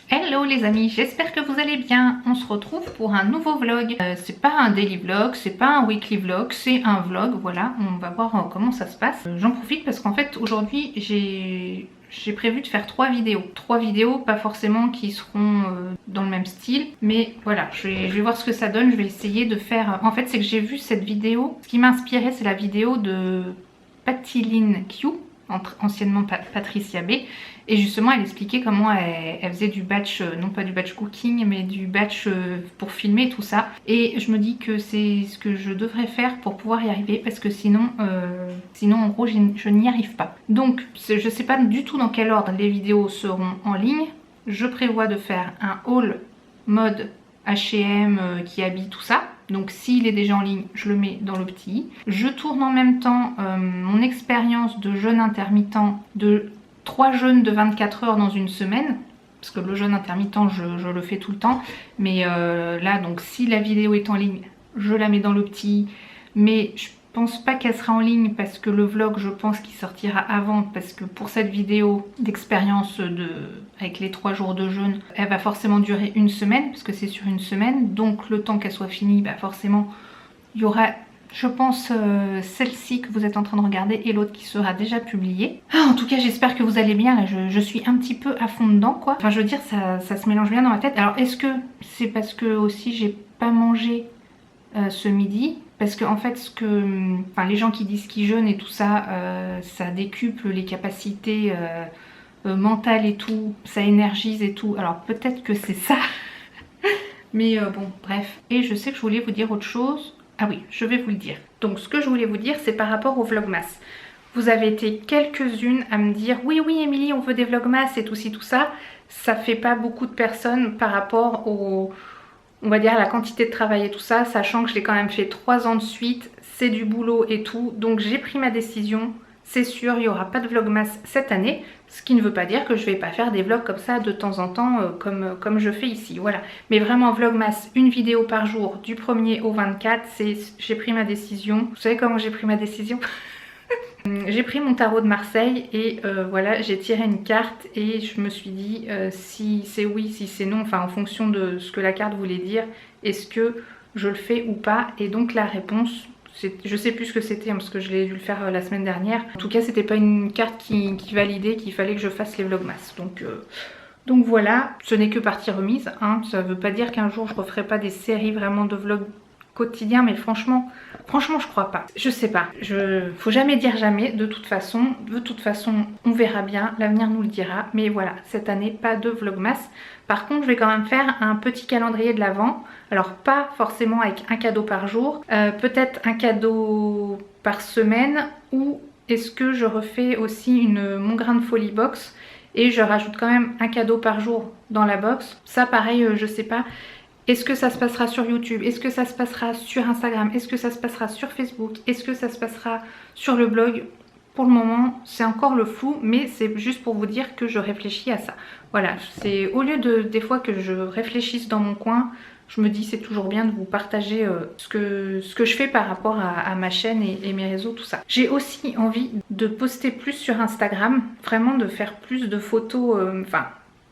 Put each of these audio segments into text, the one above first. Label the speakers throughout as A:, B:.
A: Hello les amis, j'espère que vous allez bien. On se retrouve pour un nouveau vlog. C'est pas un daily vlog, c'est pas un weekly vlog, c'est un vlog, voilà. On va voir comment ça se passe. J'en profite parce qu'en fait aujourd'hui j'ai prévu de faire 3 vidéos. 3 vidéos, pas forcément qui seront dans le même style, mais voilà, je vais voir ce que ça donne. Je vais essayer de faire... En fait, c'est que j'ai vu cette vidéo. Ce qui m'a inspiré, c'est la vidéo de Patiline Q, anciennement Patricia B. Et justement, elle expliquait comment elle faisait du batch, non pas du batch cooking, mais du batch pour filmer tout ça. Et je me dis que c'est ce que je devrais faire pour pouvoir y arriver, parce que sinon en gros, je n'y arrive pas. Donc, je sais pas du tout dans quel ordre les vidéos seront en ligne. Je prévois de faire un haul mode H&M qui habille tout ça. Donc s'il est déjà en ligne, je le mets dans le petit. Je tourne en même temps mon expérience de jeûne intermittent de 3 jeûnes de 24 heures dans une semaine. Parce que le jeûne intermittent, je le fais tout le temps. Mais là, donc si la vidéo est en ligne, je la mets dans le petit. Mais je pense pas qu'elle sera en ligne parce que le vlog, je pense qu'il sortira avant. Parce que pour cette vidéo d'expérience avec les 3 jours de jeûne, elle va forcément durer une semaine. Parce que c'est sur une semaine. Donc le temps qu'elle soit finie, bah forcément, il y aura... Je pense celle-ci que vous êtes en train de regarder et l'autre qui sera déjà publiée. En tout cas, j'espère que vous allez bien. Là, je suis un petit peu à fond dedans, quoi. Enfin, je veux dire, ça se mélange bien dans ma tête. Alors, est-ce que c'est parce que aussi j'ai pas mangé ce midi? Parce que en fait, les gens qui disent qu'ils jeûnent et tout ça, ça décuple les capacités mentales et tout. Ça énergise et tout. Alors, peut-être que c'est ça. Mais bon, bref. Et je sais que je voulais vous dire autre chose. Ah oui, je vais vous le dire. Donc ce que je voulais vous dire, c'est par rapport au vlogmas. Vous avez été quelques-unes à me dire oui, oui Émilie, on veut des vlogmas et tout ci, tout ça. Ça fait pas beaucoup de personnes par rapport au, on va dire, la quantité de travail et tout ça, sachant que je l'ai quand même fait 3 ans de suite, c'est du boulot et tout. Donc j'ai pris ma décision. C'est sûr, il n'y aura pas de vlogmas cette année, ce qui ne veut pas dire que je ne vais pas faire des vlogs comme ça de temps en temps, comme je fais ici, voilà. Mais vraiment vlogmas, une vidéo par jour, du 1er au 24, j'ai pris ma décision. Vous savez comment j'ai pris ma décision? J'ai pris mon tarot de Marseille et voilà, j'ai tiré une carte et je me suis dit si c'est oui, si c'est non, enfin en fonction de ce que la carte voulait dire, est-ce que je le fais ou pas? Et donc la réponse... Je sais plus ce que c'était parce que je l'ai dû le faire la semaine dernière. En tout cas, c'était pas une carte qui validait qu'il fallait que je fasse les vlogmas. Donc voilà, ce n'est que partie remise. Hein. Ça veut pas dire qu'un jour je referai pas des séries vraiment de vlogs quotidiens, mais franchement je crois pas. Je sais pas. Faut jamais dire jamais. De toute façon, on verra bien. L'avenir nous le dira. Mais voilà, cette année pas de vlogmas. Par contre, je vais quand même faire un petit calendrier de l'Avent. Alors pas forcément avec un cadeau par jour, peut-être un cadeau par semaine, ou est-ce que je refais aussi mon grain de folie box et je rajoute quand même un cadeau par jour dans la box. Ça pareil, je sais pas. Est-ce que ça se passera sur YouTube? Est-ce que ça se passera sur Instagram? Est-ce que ça se passera sur Facebook? Est-ce que ça se passera sur le blog? Pour le moment, c'est encore le flou, mais c'est juste pour vous dire que je réfléchis à ça. Voilà, c'est au lieu des fois que je réfléchisse dans mon coin, je me dis c'est toujours bien de vous partager ce que je fais par rapport à ma chaîne et mes réseaux, tout ça. J'ai aussi envie de poster plus sur Instagram, vraiment de faire plus de photos,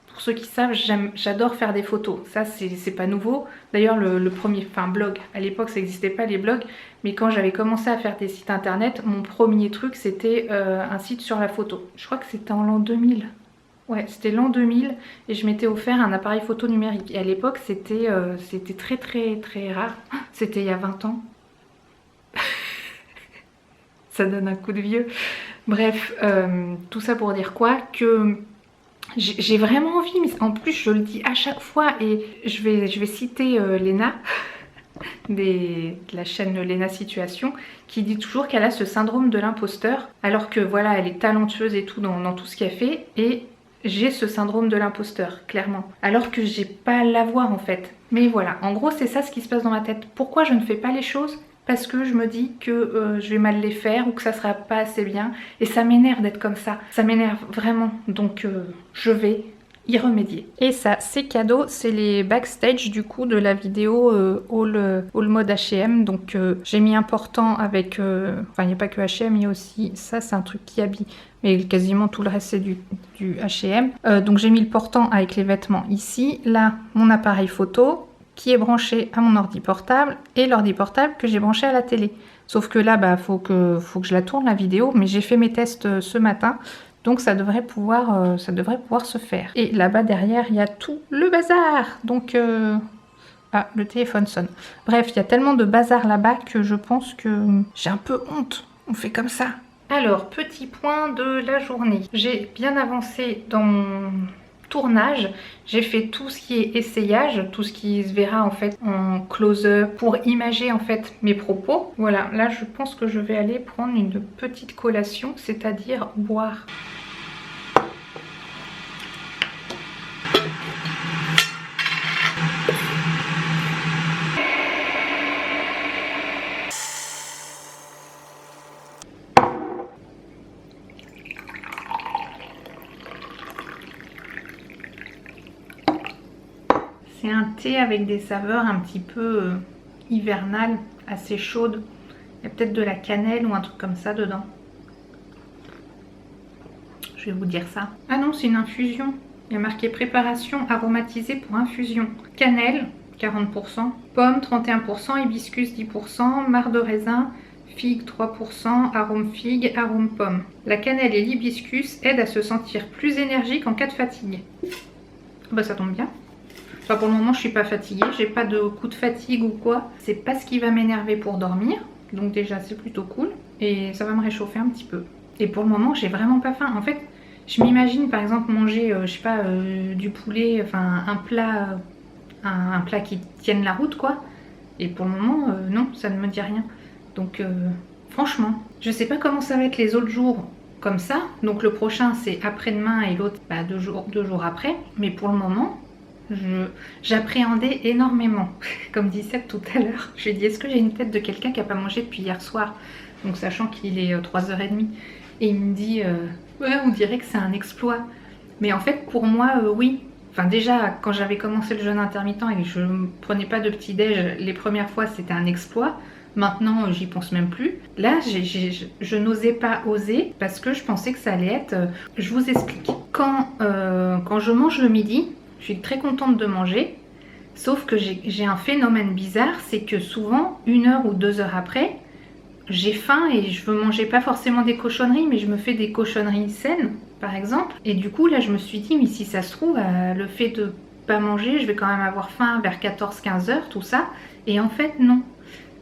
A: pour ceux qui savent, j'adore faire des photos. Ça, c'est pas nouveau. D'ailleurs, le premier blog, à l'époque, ça n'existait pas les blogs. Mais quand j'avais commencé à faire des sites internet, mon premier truc, c'était un site sur la photo. Je crois que c'était en l'an 2000. Ouais, c'était l'an 2000 et je m'étais offert un appareil photo numérique. Et à l'époque, c'était très très très rare. C'était il y a 20 ans. Ça donne un coup de vieux. Bref, tout ça pour dire quoi? Que... j'ai vraiment envie, mais en plus je le dis à chaque fois et je vais citer Léna de la chaîne Léna Situation qui dit toujours qu'elle a ce syndrome de l'imposteur alors que voilà, elle est talentueuse et tout dans tout ce qu'elle fait, et j'ai ce syndrome de l'imposteur, clairement, alors que j'ai pas à l'avoir en fait. Mais voilà, en gros c'est ça ce qui se passe dans ma tête. Pourquoi je ne fais pas les choses? Parce que je me dis que je vais mal les faire ou que ça sera pas assez bien. Et ça m'énerve d'être comme ça. Ça m'énerve vraiment. Donc je vais y remédier. Et ça, c'est cadeau, c'est les backstage du coup de la vidéo haul mode H&M. Donc j'ai mis un portant avec, enfin il n'y a pas que H&M, il y a aussi, ça c'est un truc qui habille, mais quasiment tout le reste c'est du H&M. Donc j'ai mis le portant avec les vêtements ici, là mon appareil photo qui est branché à mon ordi portable et l'ordi portable que j'ai branché à la télé. Sauf que là, bah, faut que je la tourne la vidéo, mais j'ai fait mes tests ce matin. Donc ça devrait pouvoir se faire. Et là-bas derrière, il y a tout le bazar. Donc, ah, le téléphone sonne. Bref, il y a tellement de bazar là-bas que je pense que j'ai un peu honte. On fait comme ça. Alors, petit point de la journée. J'ai bien avancé dans mon tournage. J'ai fait tout ce qui est essayage, tout ce qui se verra en fait en close-up pour imager en fait mes propos. Voilà, là je pense que je vais aller prendre une petite collation, c'est-à-dire boire. C'est un thé avec des saveurs un petit peu hivernales, assez chaudes. Il y a peut-être de la cannelle ou un truc comme ça dedans. Je vais vous dire ça. Ah non, c'est une infusion. Il y a marqué préparation aromatisée pour infusion. Cannelle, 40%. Pomme, 31%. Hibiscus, 10%. Marc de raisin, figue, 3%. Arôme figue, arôme pomme. La cannelle et l'hibiscus aident à se sentir plus énergique en cas de fatigue. Bah ça tombe bien. Enfin, pour le moment, je suis pas fatiguée, j'ai pas de coup de fatigue ou quoi. C'est pas ce qui va m'énerver pour dormir, donc déjà c'est plutôt cool. Et ça va me réchauffer un petit peu. Et pour le moment, j'ai vraiment pas faim. En fait, je m'imagine par exemple manger, je sais pas, du poulet, enfin un plat qui tienne la route quoi. Et pour le moment, non, ça ne me dit rien. Donc franchement, je sais pas comment ça va être les autres jours comme ça. Donc le prochain c'est après-demain et l'autre bah, deux jours après. Mais pour le moment, j'appréhendais énormément. Comme dit Seb tout à l'heure, je lui ai dit est-ce que j'ai une tête de quelqu'un qui n'a pas mangé depuis hier soir, donc sachant qu'il est 3h30. Et il me dit ouais, on dirait que c'est un exploit. Mais en fait pour moi oui. Enfin déjà quand j'avais commencé le jeûne intermittent et que je ne prenais pas de petit déj les premières fois, c'était un exploit. Maintenant j'y pense même plus. Là je n'osais pas oser parce que je pensais que ça allait être... je vous explique. Quand je mange le midi, je suis très contente de manger, sauf que j'ai un phénomène bizarre, c'est que souvent, 1 heure ou 2 heures après, j'ai faim et je veux manger pas forcément des cochonneries, mais je me fais des cochonneries saines, par exemple. Et du coup, là, je me suis dit, mais si ça se trouve, le fait de pas manger, je vais quand même avoir faim vers 14-15 heures, tout ça. Et en fait, non.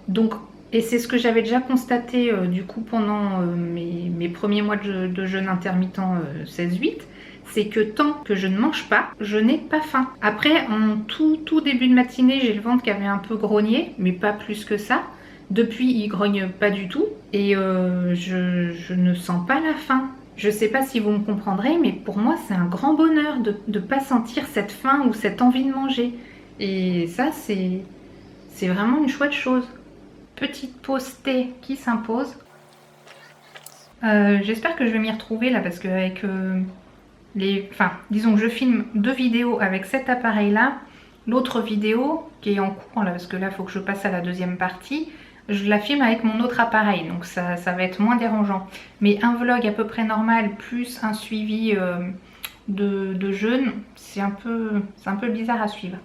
A: Donc, et c'est ce que j'avais déjà constaté, du coup, pendant mes premiers mois de jeûne intermittent 16-8. C'est que tant que je ne mange pas, je n'ai pas faim. Après, en tout début de matinée, j'ai le ventre qui avait un peu grogné, mais pas plus que ça. Depuis, il grogne pas du tout et je ne sens pas la faim. Je sais pas si vous me comprendrez, mais pour moi, c'est un grand bonheur de ne pas sentir cette faim ou cette envie de manger. Et ça, c'est vraiment une chouette chose. Petite pause thé qui s'impose. J'espère que je vais m'y retrouver là parce qu'avec... disons que je filme 2 vidéos avec cet appareil là, l'autre vidéo qui est en cours là parce que là il faut que je passe à la deuxième partie, je la filme avec mon autre appareil donc ça va être moins dérangeant, mais un vlog à peu près normal plus un suivi de jeûne, c'est un peu bizarre à suivre.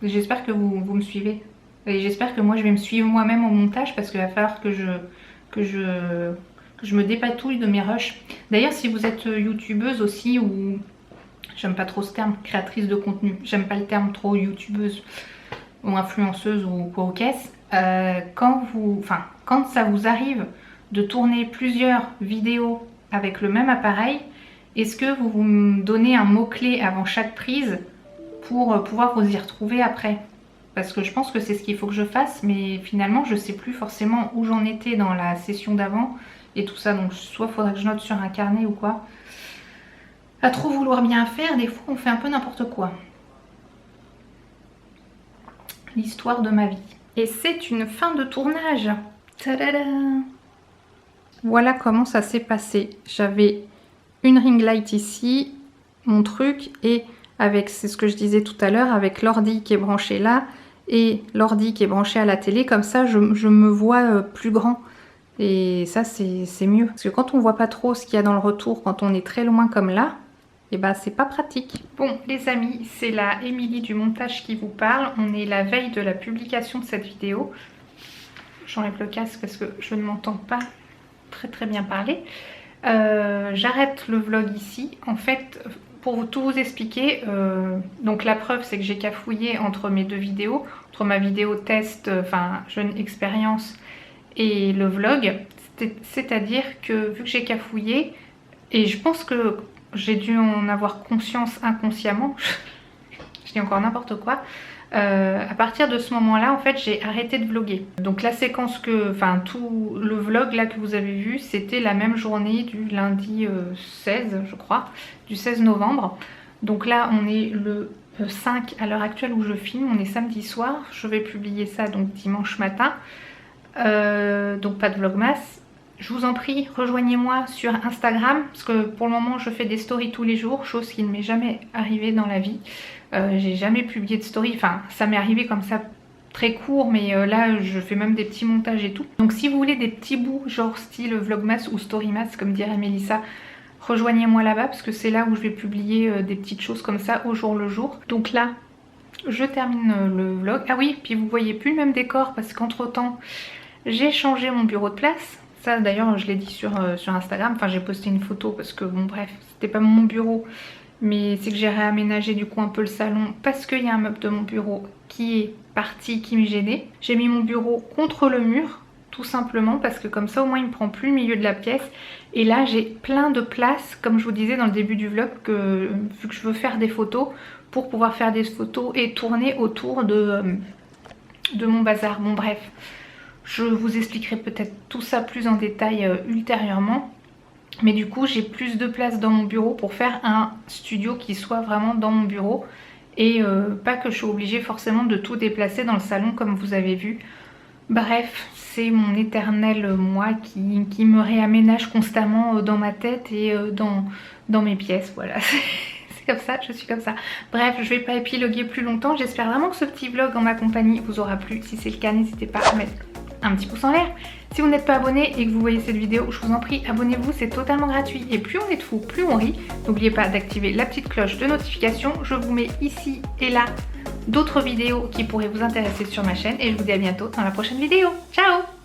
A: J'espère que vous me suivez et j'espère que moi je vais me suivre moi-même au montage parce qu'il va falloir que je me dépatouille de mes rushs. D'ailleurs, si vous êtes youtubeuse aussi, ou j'aime pas trop ce terme, créatrice de contenu, j'aime pas le terme trop youtubeuse ou influenceuse ou quoi au caisse, quand ça vous arrive de tourner plusieurs vidéos avec le même appareil, est-ce que vous me donnez un mot-clé avant chaque prise pour pouvoir vous y retrouver après? Parce que je pense que c'est ce qu'il faut que je fasse, mais finalement je sais plus forcément où j'en étais dans la session d'avant et tout ça, donc soit faudrait que je note sur un carnet ou quoi. À trop vouloir bien faire, des fois on fait un peu n'importe quoi. L'histoire de ma vie. Et c'est une fin de tournage. Tadada! Voilà comment ça s'est passé. J'avais une ring light ici, mon truc, et avec, c'est ce que je disais tout à l'heure, avec l'ordi qui est branché là et l'ordi qui est branché à la télé. Comme ça, je me vois plus grand. Et ça, c'est mieux. Parce que quand on voit pas trop ce qu'il y a dans le retour, quand on est très loin comme là, et ben c'est pas pratique. Bon les amis, c'est la Émilie du montage qui vous parle. On est la veille de la publication de cette vidéo. J'enlève le casque parce que je ne m'entends pas très bien parler. J'arrête le vlog ici. En fait, pour tout vous expliquer, donc la preuve c'est que j'ai cafouillé entre mes deux vidéos, entre ma vidéo test, enfin jeune expérience et le vlog. C'est-à-dire que vu que j'ai cafouillé, et je pense que j'ai dû en avoir conscience inconsciemment, je dis encore n'importe quoi, à partir de ce moment là en fait j'ai arrêté de vlogger. Donc la séquence que, enfin tout le vlog là que vous avez vu, c'était la même journée du lundi 16 je crois, du 16 novembre. Donc là on est le 5 à l'heure actuelle où je filme, on est samedi soir, je vais publier ça donc dimanche matin, donc pas de vlogmas. Je vous en prie, rejoignez-moi sur Instagram, parce que pour le moment je fais des stories tous les jours, chose qui ne m'est jamais arrivée dans la vie. J'ai jamais publié de story, enfin ça m'est arrivé comme ça très court, mais là je fais même des petits montages et tout. Donc si vous voulez des petits bouts genre style vlogmas ou storymas comme dirait Mélissa, rejoignez-moi là-bas parce que c'est là où je vais publier des petites choses comme ça au jour le jour. Donc là je termine le vlog. Ah oui, puis vous voyez plus le même décor parce qu'entre temps j'ai changé mon bureau de place. Ça d'ailleurs je l'ai dit sur Instagram, enfin j'ai posté une photo parce que bon bref, c'était pas mon bureau. Mais c'est que j'ai réaménagé du coup un peu le salon parce qu'il y a un meuble de mon bureau qui est parti, qui me gênait. J'ai mis mon bureau contre le mur, tout simplement, parce que comme ça au moins il ne prend plus le milieu de la pièce. Et là j'ai plein de place, comme je vous disais dans le début du vlog, que vu que je veux faire des photos, pour pouvoir faire des photos et tourner autour de mon bazar. Bon bref, je vous expliquerai peut-être tout ça plus en détail ultérieurement. Mais du coup j'ai plus de place dans mon bureau pour faire un studio qui soit vraiment dans mon bureau. Et pas que je suis obligée forcément de tout déplacer dans le salon comme vous avez vu. Bref, c'est mon éternel moi qui me réaménage constamment dans ma tête et dans mes pièces, voilà. C'est comme ça, je suis comme ça. Bref, je vais pas épiloguer plus longtemps. J'espère vraiment que ce petit vlog en ma compagnie vous aura plu. Si c'est le cas, n'hésitez pas à mettre un petit pouce en l'air. Si vous n'êtes pas abonné et que vous voyez cette vidéo, je vous en prie, abonnez-vous, c'est totalement gratuit. Et plus on est de fous, plus on rit. N'oubliez pas d'activer la petite cloche de notification. Je vous mets ici et là d'autres vidéos qui pourraient vous intéresser sur ma chaîne. Et je vous dis à bientôt dans la prochaine vidéo. Ciao!